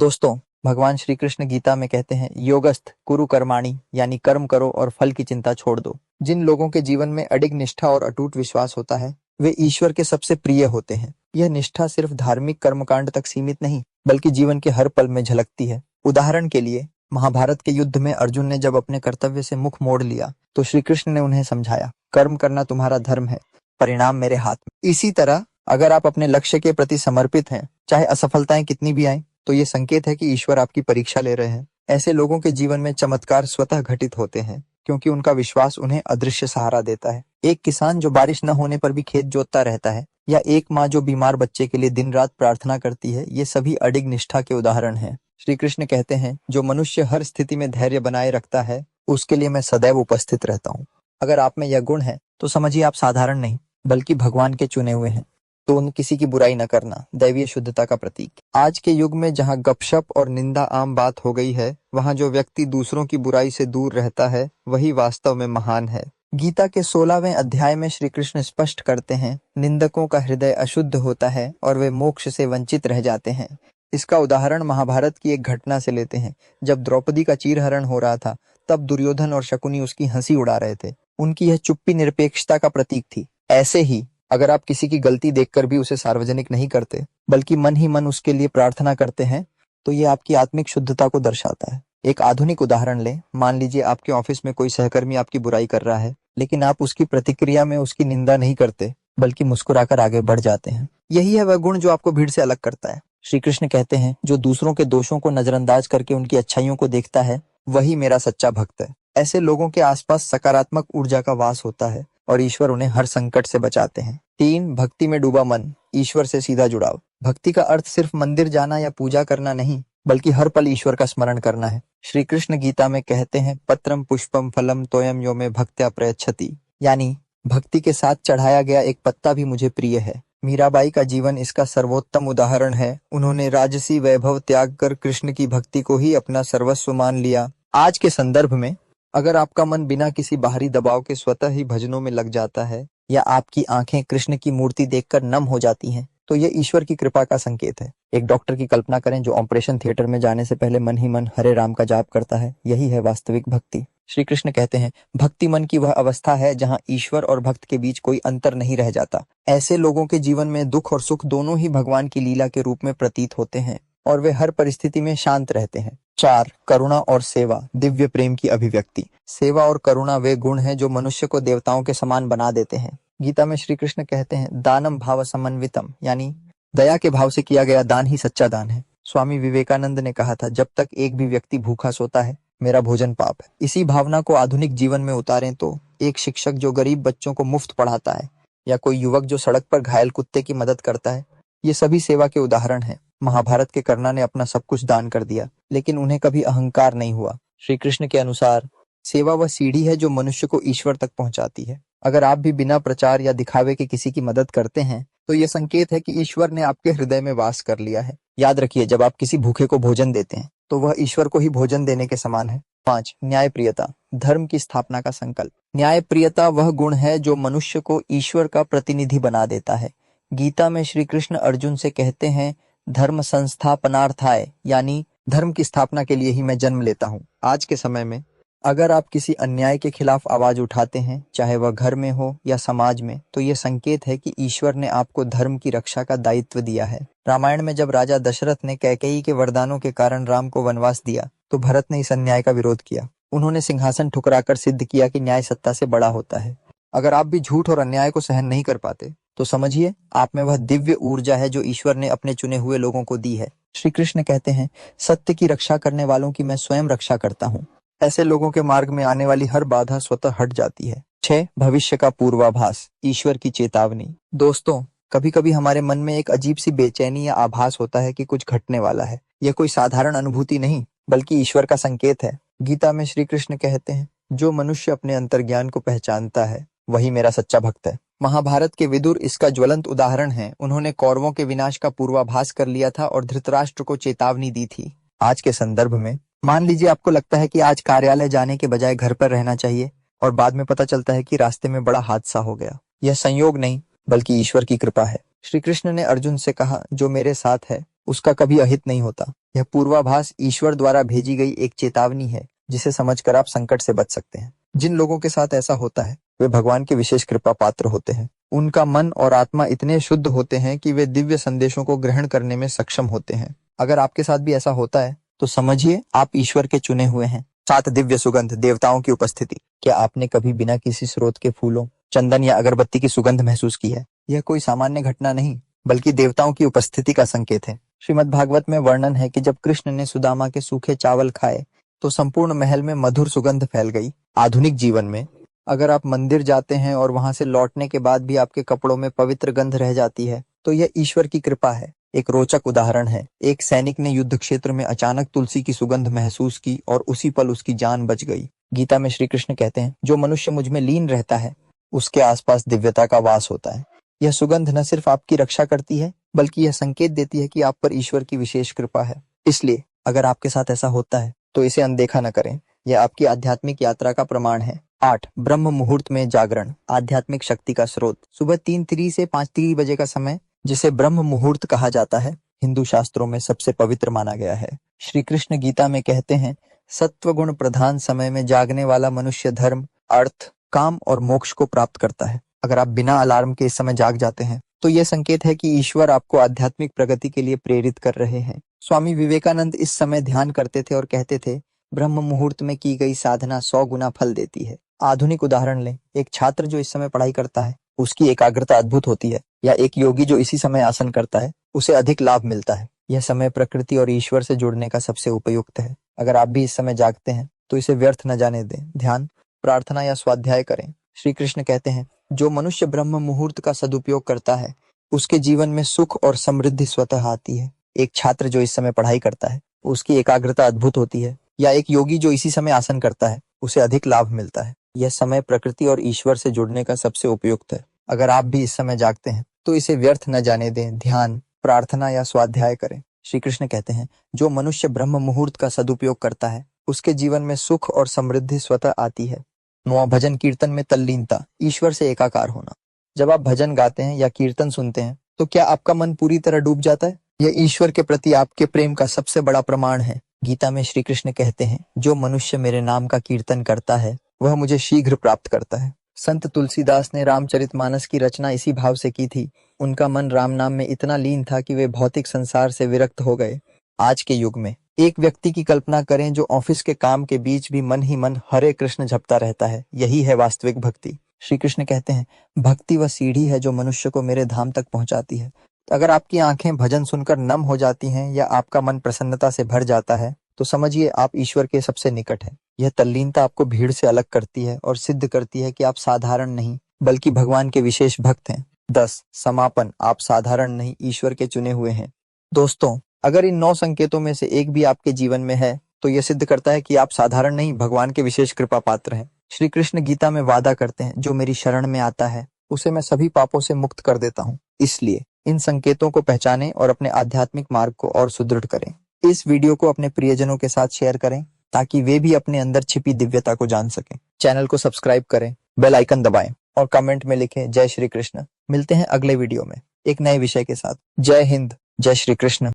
दोस्तों, भगवान श्री कृष्ण गीता में कहते हैं योगस्थ कुरु कर्माणि, यानी कर्म करो और फल की चिंता छोड़ दो। जिन लोगों के जीवन में अडिग निष्ठा और अटूट विश्वास होता है वे ईश्वर के सबसे प्रिय होते हैं। यह निष्ठा सिर्फ धार्मिक कर्मकांड तक सीमित नहीं बल्कि जीवन के हर पल में झलकती है। उदाहरण के लिए महाभारत के युद्ध में अर्जुन ने जब अपने कर्तव्य से मुख मोड़ लिया तो श्री कृष्ण ने उन्हें समझाया, कर्म करना तुम्हारा धर्म है, परिणाम मेरे हाथ में। इसी तरह अगर आप अपने लक्ष्य के प्रति समर्पित हैं, चाहे असफलताएं कितनी भी आएं, तो ये संकेत है कि ईश्वर आपकी परीक्षा ले रहे हैं। ऐसे लोगों के जीवन में चमत्कार स्वतः घटित होते हैं क्योंकि उनका विश्वास उन्हें अदृश्य सहारा देता है। एक किसान जो बारिश न होने पर भी खेत जोतता रहता है, या एक माँ जो बीमार बच्चे के लिए दिन रात प्रार्थना करती है, ये सभी अडिग निष्ठा के उदाहरण हैं। श्री कृष्ण कहते हैं, जो मनुष्य हर स्थिति में धैर्य बनाए रखता है उसके लिए मैं सदैव उपस्थित रहता हूँ। अगर आप में यह गुण है तो समझिए आप साधारण नहीं बल्कि भगवान के चुने हुए हैं। तो किसी की बुराई न करना दैवीय शुद्धता का प्रतीक। आज के युग में जहाँ गपशप और निंदा आम बात हो गई है, वहाँ जो व्यक्ति दूसरों की बुराई से दूर रहता है वही वास्तव में महान है। गीता के 16वें अध्याय में श्री कृष्ण स्पष्ट करते हैं, निंदकों का हृदय अशुद्ध होता है और वे मोक्ष से वंचित रह जाते हैं। इसका उदाहरण महाभारत की एक घटना से लेते हैं। जब द्रौपदी का चीरहरण हो रहा था तब दुर्योधन और शकुनी उसकी हंसी उड़ा रहे थे। उनकी यह चुप्पी निरपेक्षता का प्रतीक थी। ऐसे ही अगर आप किसी की गलती देखकर भी उसे सार्वजनिक नहीं करते बल्कि मन ही मन उसके लिए प्रार्थना करते हैं तो ये आपकी आत्मिक शुद्धता को दर्शाता है। एक आधुनिक उदाहरण लें, मान लीजिए आपके ऑफिस में कोई सहकर्मी आपकी बुराई कर रहा है, लेकिन आप उसकी प्रतिक्रिया में उसकी निंदा नहीं करते बल्कि मुस्कुराकर आगे बढ़ जाते हैं। यही है वह गुण जो आपको भीड़ से अलग करता है। श्री कृष्ण कहते हैं, जो दूसरों के दोषों को नजरअंदाज करके उनकी अच्छाइयों को देखता है वही मेरा सच्चा भक्त है। ऐसे लोगों के आसपास सकारात्मक ऊर्जा का वास होता है और ईश्वर उन्हें हर संकट से बचाते हैं। 3. भक्ति में डूबा मन, ईश्वर से सीधा जुड़ाव। भक्ति का अर्थ सिर्फ मंदिर जाना या पूजा करना नहीं बल्कि हर पल ईश्वर का स्मरण करना है। श्री कृष्ण गीता में कहते हैं, पत्रम पुष्पम फलम तोयम यो में भक्त्या प्रयच्छति, यानी भक्ति के साथ चढ़ाया गया एक पत्ता भी मुझे प्रिय है। मीराबाई का जीवन इसका सर्वोत्तम उदाहरण है। उन्होंने राजसी वैभव त्याग कर कृष्ण की भक्ति को ही अपना सर्वस्व मान लिया। आज के संदर्भ में अगर आपका मन बिना किसी बाहरी दबाव के स्वतः ही भजनों में लग जाता है या आपकी आंखें कृष्ण की मूर्ति देखकर नम हो जाती हैं, तो ये ईश्वर की कृपा का संकेत है। एक डॉक्टर की कल्पना करें जो ऑपरेशन थिएटर में जाने से पहले मन ही मन हरे राम का जाप करता है। यही है वास्तविक भक्ति। श्री कृष्ण कहते हैं, भक्ति मन की वह अवस्था है जहाँ ईश्वर और भक्त के बीच कोई अंतर नहीं रह जाता। ऐसे लोगों के जीवन में दुख और सुख दोनों ही भगवान की लीला के रूप में प्रतीत होते हैं और वे हर परिस्थिति में शांत रहते हैं। 4. करुणा और सेवा, दिव्य प्रेम की अभिव्यक्ति। सेवा और करुणा वे गुण हैं जो मनुष्य को देवताओं के समान बना देते हैं। गीता में श्री कृष्ण कहते हैं, दानम भाव समन्वितम, यानी दया के भाव से किया गया दान ही सच्चा दान है। स्वामी विवेकानंद ने कहा था, जब तक एक भी व्यक्ति भूखा सोता है मेरा भोजन पाप है। इसी भावना को आधुनिक जीवन में उतारें तो एक शिक्षक जो गरीब बच्चों को मुफ्त पढ़ाता है या कोई युवक जो सड़क पर घायल कुत्ते की मदद करता है, ये सभी सेवा के उदाहरण हैं। महाभारत के कर्णा ने अपना सब कुछ दान कर दिया लेकिन उन्हें कभी अहंकार नहीं हुआ। श्री कृष्ण के अनुसार सेवा वह सीढ़ी है जो मनुष्य को ईश्वर तक पहुंचाती है। अगर आप भी बिना प्रचार या दिखावे के किसी की मदद करते हैं तो यह संकेत है कि ईश्वर ने आपके हृदय में वास कर लिया है। याद रखिए, जब आप किसी भूखे को भोजन देते हैं तो वह ईश्वर को ही भोजन देने के समान है। 5. न्यायप्रियता, धर्म की स्थापना का संकल्प। न्यायप्रियता वह गुण है जो मनुष्य को ईश्वर का प्रतिनिधि बना देता है। गीता में श्री कृष्ण अर्जुन से कहते हैं, धर्म संस्थापनार्थाय, यानी धर्म की स्थापना के लिए ही मैं जन्म लेता हूँ। आज के समय में अगर आप किसी अन्याय के खिलाफ आवाज उठाते हैं, चाहे वह घर में हो या समाज में, तो ये संकेत है कि ईश्वर ने आपको धर्म की रक्षा का दायित्व दिया है। रामायण में जब राजा दशरथ ने कैकेयी के वरदानों के कारण राम को वनवास दिया तो भरत ने इस अन्याय का विरोध किया। उन्होंने सिंहासन ठुकराकर सिद्ध किया कि न्याय सत्ता से बड़ा होता है। अगर आप भी झूठ और अन्याय को सहन नहीं कर पाते तो समझिए आप में वह दिव्य ऊर्जा है जो ईश्वर ने अपने चुने हुए लोगों को दी है। श्री कृष्ण कहते हैं, सत्य की रक्षा करने वालों की मैं स्वयं रक्षा करता हूँ। ऐसे लोगों के मार्ग में आने वाली हर बाधा स्वतः हट जाती है। 6. भविष्य का पूर्वाभास, ईश्वर की चेतावनी। दोस्तों, कभी कभी हमारे मन में एक अजीब सी बेचैनी या आभास होता है कि कुछ घटने वाला है। यह कोई साधारण अनुभूति नहीं बल्कि ईश्वर का संकेत है। गीता में श्री कृष्ण कहते हैं, जो मनुष्य अपने अंतर्ज्ञान को पहचानता है वही मेरा सच्चा भक्त है। महाभारत के विदुर इसका ज्वलंत उदाहरण है। उन्होंने कौरवों के विनाश का पूर्वाभास कर लिया था और धृतराष्ट्र को चेतावनी दी थी। आज के संदर्भ में मान लीजिए आपको लगता है कि आज कार्यालय जाने के बजाय घर पर रहना चाहिए और बाद में पता चलता है कि रास्ते में बड़ा हादसा हो गया। यह संयोग नहीं बल्कि ईश्वर की कृपा है। श्री कृष्ण ने अर्जुन से कहा, जो मेरे साथ है उसका कभी अहित नहीं होता। यह पूर्वाभास ईश्वर द्वारा भेजी गई एक चेतावनी है, जिसे समझकर आप संकट से बच सकते हैं। जिन लोगों के साथ ऐसा होता है वे भगवान के विशेष कृपा पात्र होते हैं। उनका मन और आत्मा इतने शुद्ध होते हैं कि वे दिव्य संदेशों को ग्रहण करने में सक्षम होते हैं। अगर आपके साथ भी ऐसा होता है तो समझिए आप ईश्वर के चुने हुए हैं। 7 दिव्य सुगंध, देवताओं की उपस्थिति। क्या आपने कभी बिना किसी स्रोत के फूलों, चंदन या अगरबत्ती की सुगंध महसूस की है? यह कोई सामान्य घटना नहीं, बल्कि देवताओं की उपस्थिति का संकेत है। श्रीमद् भागवत में वर्णन है कि जब कृष्ण ने सुदामा के सूखे चावल खाए तो संपूर्ण महल में मधुर सुगंध फैल गई। आधुनिक जीवन में अगर आप मंदिर जाते हैं और वहां से लौटने के बाद भी आपके कपड़ों में पवित्र गंध रह जाती है तो यह ईश्वर की कृपा है। एक रोचक उदाहरण है, एक सैनिक ने युद्ध क्षेत्र में अचानक तुलसी की सुगंध महसूस की और उसी पल उसकी जान बच गई। गीता में श्री कृष्ण कहते हैं, जो मनुष्य मुझ में लीन रहता है उसके आसपास दिव्यता का वास होता है। यह सुगंध न सिर्फ आपकी रक्षा करती है बल्कि यह संकेत देती है कि आप पर ईश्वर की विशेष कृपा है। इसलिए अगर आपके साथ ऐसा होता है तो इसे अनदेखा न करें। यह आपकी आध्यात्मिक यात्रा का प्रमाण है। 8. ब्रह्म मुहूर्त में जागरण, आध्यात्मिक शक्ति का स्रोत। सुबह 3:30 से 5:30 बजे का समय, जिसे ब्रह्म मुहूर्त कहा जाता है, हिंदू शास्त्रों में सबसे पवित्र माना गया है। श्री कृष्ण गीता में कहते हैं, सत्व गुण प्रधान समय में जागने वाला मनुष्य धर्म, अर्थ, काम और मोक्ष को प्राप्त करता है। अगर आप बिना अलार्म के इस समय जाग जाते हैं तो यह संकेत है कि ईश्वर आपको आध्यात्मिक प्रगति के लिए प्रेरित कर रहे हैं। स्वामी विवेकानंद इस समय ध्यान करते थे और कहते थे, ब्रह्म मुहूर्त में की गई साधना 100 गुना फल देती है। आधुनिक उदाहरण लें, एक छात्र जो इस समय पढ़ाई करता है उसकी एकाग्रता अद्भुत होती है, या एक योगी जो इसी समय आसन करता है उसे अधिक लाभ मिलता है। यह समय प्रकृति और ईश्वर से जुड़ने का सबसे उपयुक्त है। अगर आप भी इस समय जागते हैं तो इसे व्यर्थ न जाने दें। ध्यान, प्रार्थना या स्वाध्याय करें। श्री कृष्ण कहते हैं, जो मनुष्य ब्रह्म मुहूर्त का सदुपयोग करता है उसके जीवन में सुख और समृद्धि स्वतः आती है। एक छात्र जो इस समय पढ़ाई करता है उसकी एकाग्रता अद्भुत होती है, या एक योगी जो इसी समय आसन करता है उसे अधिक लाभ मिलता है। यह समय प्रकृति और ईश्वर से जुड़ने का सबसे उपयुक्त है। अगर आप भी इस समय जागते हैं तो इसे व्यर्थ न जाने दें। ध्यान, प्रार्थना या स्वाध्याय करें। श्री कृष्ण कहते हैं, जो मनुष्य ब्रह्म मुहूर्त का सदुपयोग करता है उसके जीवन में सुख और समृद्धि स्वतः आती है। 9. भजन कीर्तन में तल्लीनता, ईश्वर से एकाकार होना। जब आप भजन गाते हैं या कीर्तन सुनते हैं तो क्या आपका मन पूरी तरह डूब जाता है? यह ईश्वर के प्रति आपके प्रेम का सबसे बड़ा प्रमाण है। गीता में श्री कृष्ण कहते हैं, जो मनुष्य मेरे नाम का कीर्तन करता है वह मुझे शीघ्र प्राप्त करता है। संत तुलसीदास ने रामचरितमानस की रचना इसी भाव से की थी। उनका मन राम नाम में इतना लीन था कि वे भौतिक संसार से विरक्त हो गए। आज के युग में एक व्यक्ति की कल्पना करें जो ऑफिस के काम के बीच भी मन ही मन हरे कृष्ण जपता रहता है। यही है वास्तविक भक्ति। श्री कृष्ण कहते हैं, भक्ति वह सीढ़ी है जो मनुष्य को मेरे धाम तक पहुंचाती है। अगर आपकी आंखें भजन सुनकर नम हो जाती हैं या आपका मन प्रसन्नता से भर जाता है तो समझिए आप ईश्वर के सबसे निकट हैं। यह तल्लीनता आपको भीड़ से अलग करती है और सिद्ध करती है कि आप साधारण नहीं बल्कि भगवान के विशेष भक्त हैं। 10. समापन, आप साधारण नहीं ईश्वर के चुने हुए हैं। दोस्तों, अगर इन 9 संकेतों में से एक भी आपके जीवन में है तो यह सिद्ध करता है कि आप साधारण नहीं, भगवान के विशेष कृपा पात्र हैं। श्री कृष्ण गीता में वादा करते हैं, जो मेरी शरण में आता है उसे मैं सभी पापों से मुक्त कर देता हूँ। इसलिए इन संकेतों को पहचानें और अपने आध्यात्मिक मार्ग को और सुदृढ़ करें। इस वीडियो को अपने प्रियजनों के साथ शेयर करें ताकि वे भी अपने अंदर छिपी दिव्यता को जान सकें। चैनल को सब्सक्राइब करें, बेल आइकन दबाएं और कमेंट में लिखें जय श्री कृष्ण। मिलते हैं अगले वीडियो में एक नए विषय के साथ। जय हिंद, जय श्री कृष्ण।